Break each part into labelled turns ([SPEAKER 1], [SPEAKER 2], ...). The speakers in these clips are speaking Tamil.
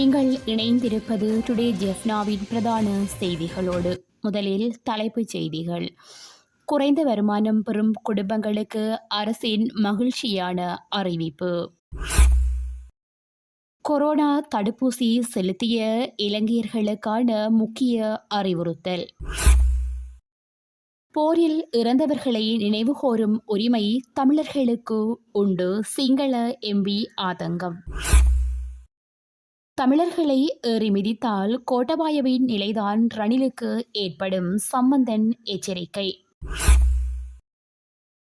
[SPEAKER 1] நீங்கள் இணைந்திருப்பது டுடே ஜெஃப்னாவின் பிரதான செய்திகளோடு. முதலில் தலைப்புச் செய்திகள். குறைந்த வருமானம் பெறும் குடும்பங்களுக்கு அரசின் மகிழ்ச்சியான அறிவிப்பு. கொரோனா தடுப்பூசி செலுத்திய இலங்கையர்களுக்கான முக்கிய அறிவுறுத்தல். போரில் இறந்தவர்களை நினைவுகூரும் உரிமை தமிழர்களுக்கு உண்டு, சிங்கள எம்பி ஆதங்கம். தமிழர்களை ஏறி மிதித்தால் கோட்டபாயவின் நிலைதான் ரணிலுக்கு ஏற்படும், சம்பந்தன் எச்சரிக்கை.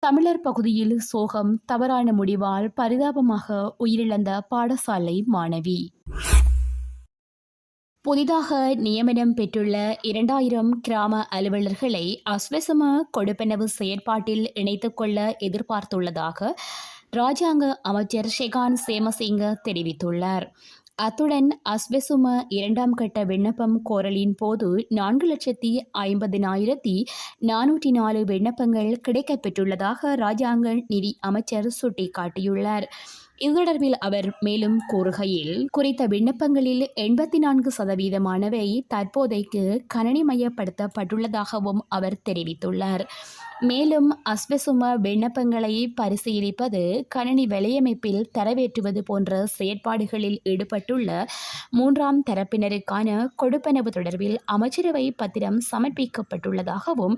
[SPEAKER 1] தமிழர் பகுதியில் சோகம், தவறான முடிவால் பரிதாபமாக உயிரிழந்த பாடசாலை மாணவி. புதிதாக நியமனம் பெற்றுள்ள 2000 கிராம அலுவலர்களை அஸ்வசம கொடுப்பனவு செயற்பாட்டில் இணைத்துக் கொள்ள எதிர்பார்த்துள்ளதாக ராஜாங்க அமைச்சர் ஷெகான் சேமசிங்க தெரிவித்துள்ளார். அத்துடன் அஸ்வெசும 2ஆம் கட்ட விண்ணப்பம் கோரலின் போது 4,50,404 விண்ணப்பங்கள் கிடைக்கப்பெற்றுள்ளதாக ராஜாங்க நிதி அமைச்சர் சுட்டிக்காட்டியுள்ளார். இது தொடர்பில் அவர் மேலும் கூறுகையில், குறித்த விண்ணப்பங்களில் 84% தற்போதைக்கு கணனிமயப்படுத்தப்பட்டுள்ளதாகவும் அவர் தெரிவித்துள்ளார். மேலும் அஸ்வசும விண்ணப்பங்களை பரிசீலிப்பது, கணனி வலையமைப்பில் தரவேற்றுவது போன்ற செயற்பாடுகளில் ஈடுபட்டுள்ள 3ஆம் தரப்பினருக்கான கொடுப்பனவு தொடர்பில் அமைச்சரவை பத்திரம் சமர்ப்பிக்கப்பட்டுள்ளதாகவும்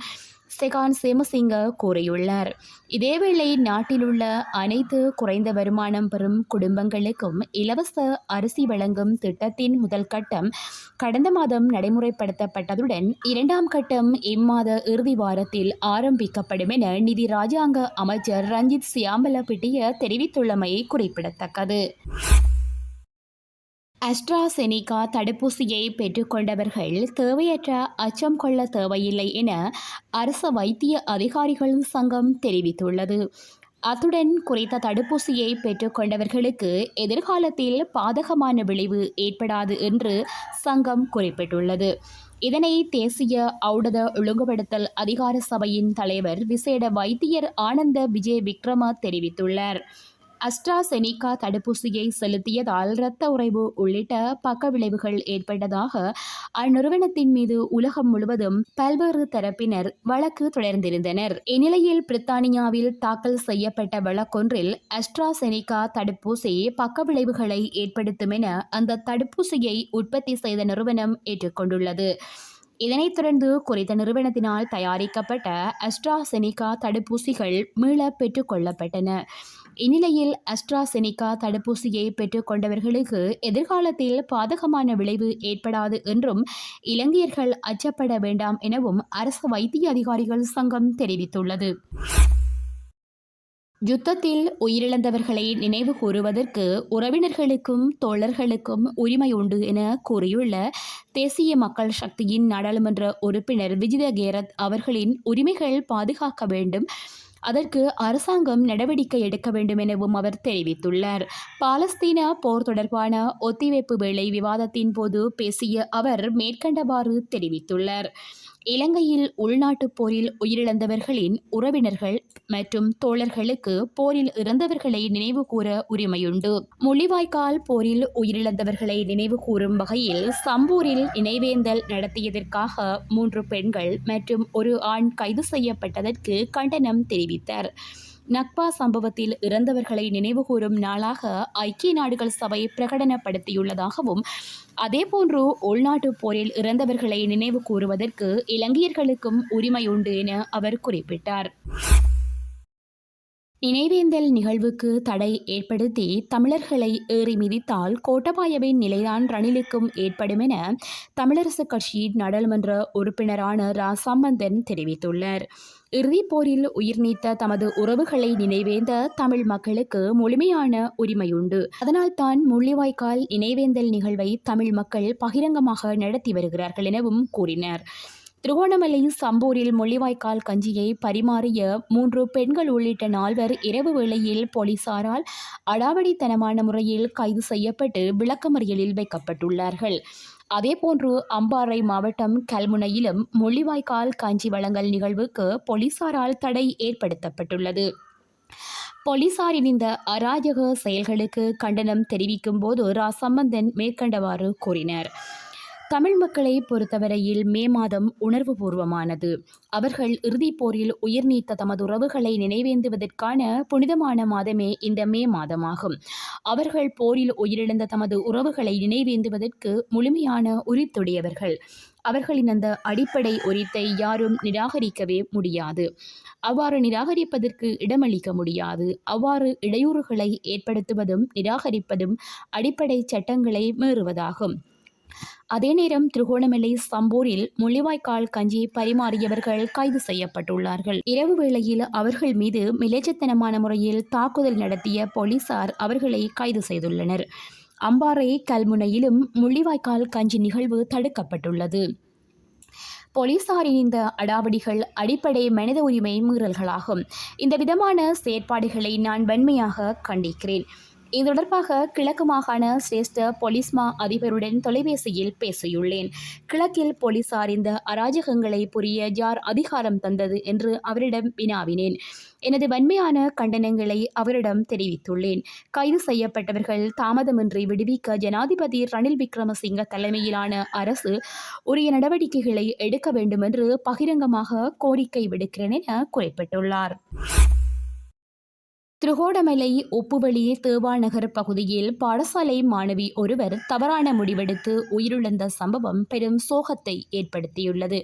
[SPEAKER 1] செகான் சேமசிங்க கூறியுள்ளார். இதேவேளை நாட்டில் உள்ள அனைத்து குறைந்த வருமானம் பெறும் குடும்பங்களுக்கும் இலவச அரிசி வழங்கும் திட்டத்தின் முதல் கட்டம் கடந்த மாதம் நடைமுறைப்படுத்தப்பட்டதுடன் 2ஆம் கட்டம் இம்மாத இறுதி வாரத்தில் ஆரம்பிக்கப்படும் என நிதி ராஜாங்க அமைச்சர் ரஞ்சித் சியாம்பலப்பிட்டிய தெரிவித்துள்ளமை குறிப்பிடத்தக்கது. அஸ்ட்ராசெனிகா தடுப்பூசியை பெற்றுக்கொண்டவர்கள் தேவையற்ற அச்சம் கொள்ள தேவையில்லை என அரச வைத்திய அதிகாரிகள் சங்கம் தெரிவித்துள்ளது. அத்துடன் குறித்த தடுப்பூசியை பெற்றுக்கொண்டவர்களுக்கு எதிர்காலத்தில் பாதகமான விளைவு ஏற்படாது என்று சங்கம் குறிப்பிட்டுள்ளது. இதனை தேசிய ஔடத ஒழுங்குபடுத்தல் அதிகார சபையின் தலைவர் விசேட வைத்தியர் ஆனந்த விஜய் விக்ரம தெரிவித்துள்ளார். அஸ்ட்ராசெனிகா தடுப்பூசியை செலுத்தியதால் இரத்த உறைவு உள்ளிட்ட பக்க விளைவுகள் ஏற்பட்டதாக அந்நிறுவனத்தின் மீது உலகம் முழுவதும் பல்வேறு தரப்பினர் வழக்கு தொடர்ந்திருந்தனர். இந்நிலையில் பிரித்தானியாவில் தாக்கல் செய்யப்பட்ட வழக்கொன்றில் அஸ்ட்ராசெனிகா தடுப்பூசி பக்க விளைவுகளை ஏற்படுத்தும் என அந்த தடுப்பூசியை உற்பத்தி செய்த நிறுவனம் ஏற்றுக்கொண்டுள்ளது. இதனைத் தொடர்ந்து குறித்த நிறுவனத்தினால் தயாரிக்கப்பட்ட அஸ்ட்ராசெனிகா தடுப்பூசிகள் மீள பெற்றுக் கொள்ளப்பட்டன. இந்நிலையில் அஸ்ட்ராசெனிகா தடுப்பூசியை பெற்றுக்கொண்டவர்களுக்கு எதிர்காலத்தில் பாதகமான விளைவு ஏற்படாது என்றும் இலங்கையர்கள் அச்சப்பட வேண்டாம் எனவும் அரசு வைத்திய அதிகாரிகள் சங்கம் தெரிவித்துள்ளது. யுத்தத்தில் உயிரிழந்தவர்களை நினைவு கூறுவதற்கு உறவினர்களுக்கும் தோழர்களுக்கும் உரிமை உண்டு என கூறியுள்ள தேசிய மக்கள் சக்தியின் நாடாளுமன்ற உறுப்பினர் விஜித கேரத் அவர்களின் உரிமைகள் பாதுகாக்க வேண்டும், அதற்கு அரசாங்கம் நடவடிக்கை எடுக்க வேண்டும் எனவும் அவர் தெரிவித்துள்ளார். பாலஸ்தீன போர் தொடர்பான ஒத்திவைப்பு வேளை விவாதத்தின் போது பேசிய அவர் மேற்கண்டவாறு தெரிவித்துள்ளார். இலங்கையில் உள்நாட்டுப் போரில் உயிரிழந்தவர்களின் உறவினர்கள் மற்றும் தோழர்களுக்கு போரில் இறந்தவர்களை நினைவு கூற உரிமையுண்டு. முள்ளிவாய்க்கால் போரில் உயிரிழந்தவர்களை நினைவு கூறும் வகையில் சம்பூரில் நினைவேந்தல் நடத்தியதற்காக 3 பெண்கள் மற்றும் 1 ஆண் கைது செய்யப்பட்டதற்கு கண்டனம் தெரிவித்தார். நக்பா சம்பவத்தில் இறந்தவர்களை நினைவுகூரும் நாளாக ஐக்கிய நாடுகள் சபை பிரகடனப்படுத்தியுள்ளதாகவும், அதேபோன்று உள்நாட்டுப் போரில் இறந்தவர்களை நினைவு கூறுவதற்கு இலங்கையர்களுக்கும் உரிமை உண்டு என அவர் குறிப்பிட்டார். நினைவேந்தல் நிகழ்வுக்கு தடை ஏற்படுத்தி தமிழர்களை ஏறி மிதித்தால் கோட்டபாயவின் நிலைதான் ரணிலுக்கும் ஏற்படும் என தமிழரசுக் கட்சியின் நாடாளுமன்ற உறுப்பினரான ரா சம்பந்தன் தெரிவித்துள்ளார். இறுதிப் போரில் உயிர் நீத்த தமது உறவுகளை நினைவேந்த தமிழ் மக்களுக்கு முழுமையான உரிமையுண்டு. அதனால்தான் முள்ளிவாய்க்கால் நினைவேந்தல் நிகழ்வை தமிழ் மக்கள் பகிரங்கமாக நடத்தி வருகிறார்கள் எனவும் கூறினார். திருகோணமலை சம்பூரில் முள்ளிவாய்க்கால் கஞ்சியை பரிமாறிய 3 பெண்கள் உள்ளிட்ட 4 இரவு வேளையில் போலீசாரால் அடாவடித்தனமான முறையில் கைது செய்யப்பட்டு விளக்கமறியலில் வைக்கப்பட்டுள்ளார்கள். அதேபோன்று அம்பாறை மாவட்டம் கல்முனையிலும் முள்ளிவாய்க்கால் கஞ்சி வழங்கல் நிகழ்வுக்கு போலீசாரால் தடை ஏற்படுத்தப்பட்டுள்ளது. போலீசாரின் இந்த அராஜக செயல்களுக்கு கண்டனம் தெரிவிக்கும் போது சம்பந்தன் மேற்கண்டவாறு கூறினார். தமிழ் மக்களை பொறுத்தவரையில் மே மாதம் உணர்வுபூர்வமானது. அவர்கள் இறுதிப் போரில் உயிர் நீத்த தமது உறவுகளை நினைவேந்துவதற்கான புனிதமான மாதமே இந்த மே மாதமாகும். அவர்கள் போரில் உயிரிழந்த தமது உறவுகளை நினைவேந்துவதற்கு முழுமையான உரித்துடையவர்கள். அவர்களின் அந்த அடிப்படை உரித்தை யாரும் நிராகரிக்கவே முடியாது. அவ்வாறு நிராகரிப்பதற்கு இடமளிக்க முடியாது. அவ்வாறு இடையூறுகளை ஏற்படுத்துவதும் நிராகரிப்பதும் அடிப்படை சட்டங்களை மீறுவதாகும். அதே நேரம் திருகோணமலை சம்பூரில் முள்ளிவாய்க்கால் கஞ்சி பரிமாறியவர்கள் கைது செய்யப்பட்டுள்ளார்கள். இரவு வேளையில் அவர்கள் மீது மிலேச்சத்தனமான முறையில் தாக்குதல் நடத்திய போலீசார் அவர்களை கைது செய்துள்ளனர். அம்பாறை கல்முனையிலும் முள்ளிவாய்க்கால் கஞ்சி நிகழ்வு தடுக்கப்பட்டுள்ளது. போலீசாரின் இந்த அடாவடிகள் அடிப்படை மனித உரிமை மீறல்களாகும். இந்த விதமான செயற்பாடுகளை நான் வன்மையாக கண்டிக்கிறேன். இது தொடர்பாக கிழக்கு மாகாண சிரேஷ்ட போலீஸ்மா அதிபருடன் தொலைபேசியில் பேசியுள்ளேன். கிழக்கில் போலீசார் இந்த அராஜகங்களை புரிய யார் அதிகாரம் தந்தது என்று அவரிடம் வினாவினேன். எனது வன்மையான கண்டனங்களை அவரிடம் தெரிவித்துள்ளேன். கைது செய்யப்பட்டவர்கள் தாமதமின்றி விடுவிக்க ஜனாதிபதி ரணில் விக்ரமசிங்க தலைமையிலான அரசு உரிய நடவடிக்கைகளை எடுக்க வேண்டும் என்று பகிரங்கமாக கோரிக்கை விடுக்கிறேன் என குறிப்பிட்டுள்ளார். திருகோணமலை உப்புவெளி தேவாநகர் பகுதியில் பாடசாலை மாணவி ஒருவர் தவறான முடிவெடுத்து உயிரிழந்த சம்பவம் பெரும் சோகத்தை ஏற்படுத்தியுள்ளது.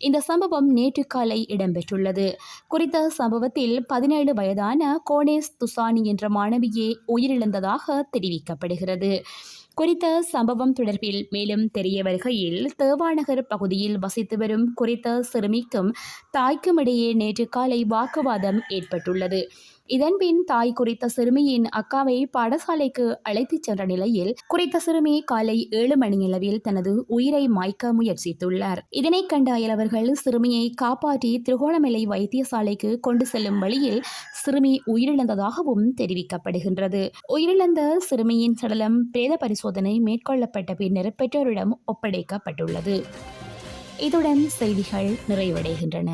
[SPEAKER 1] இந்த சம்பவம் நேற்று காலை இடம்பெற்றுள்ளது. குறித்த சம்பவத்தில் 17 வயதான கோனேஸ் துசானி என்ற மாணவியே உயிரிழந்ததாக தெரிவிக்கப்படுகிறது. குறித்த சம்பவம் தொடர்பில் மேலும் தெரிய வருகையில் தேவாநகர் பகுதியில் வசித்து வரும் குறித்த சிறுமிக்கும் தாய்க்கும் இடையே நேற்று காலை வாக்குவாதம் ஏற்பட்டுள்ளது. இதன்பின் தாய் குறித்த சிறுமியின் அக்காவை பாடசாலைக்கு அழைத்துச் சென்ற நிலையில் குறித்த சிறுமி காலை 7 மணியளவில் தனது உயிரை மாய்க்க முயற்சித்துள்ளார். இதனை கண்ட அயலவர்கள் சிறுமியை காப்பாற்றி திருகோணமலை வைத்தியசாலைக்கு கொண்டு செல்லும் வழியில் சிறுமி உயிரிழந்ததாகவும் தெரிவிக்கப்படுகின்றது. உயிரிழந்த சிறுமியின் சடலம் பிரேத பரிசோதனை மேற்கொள்ளப்பட்ட பின்னர் பெற்றோரிடம் ஒப்படைக்கப்பட்டுள்ளது. இதுடன் செய்திகள் நிறைவடைகின்றன.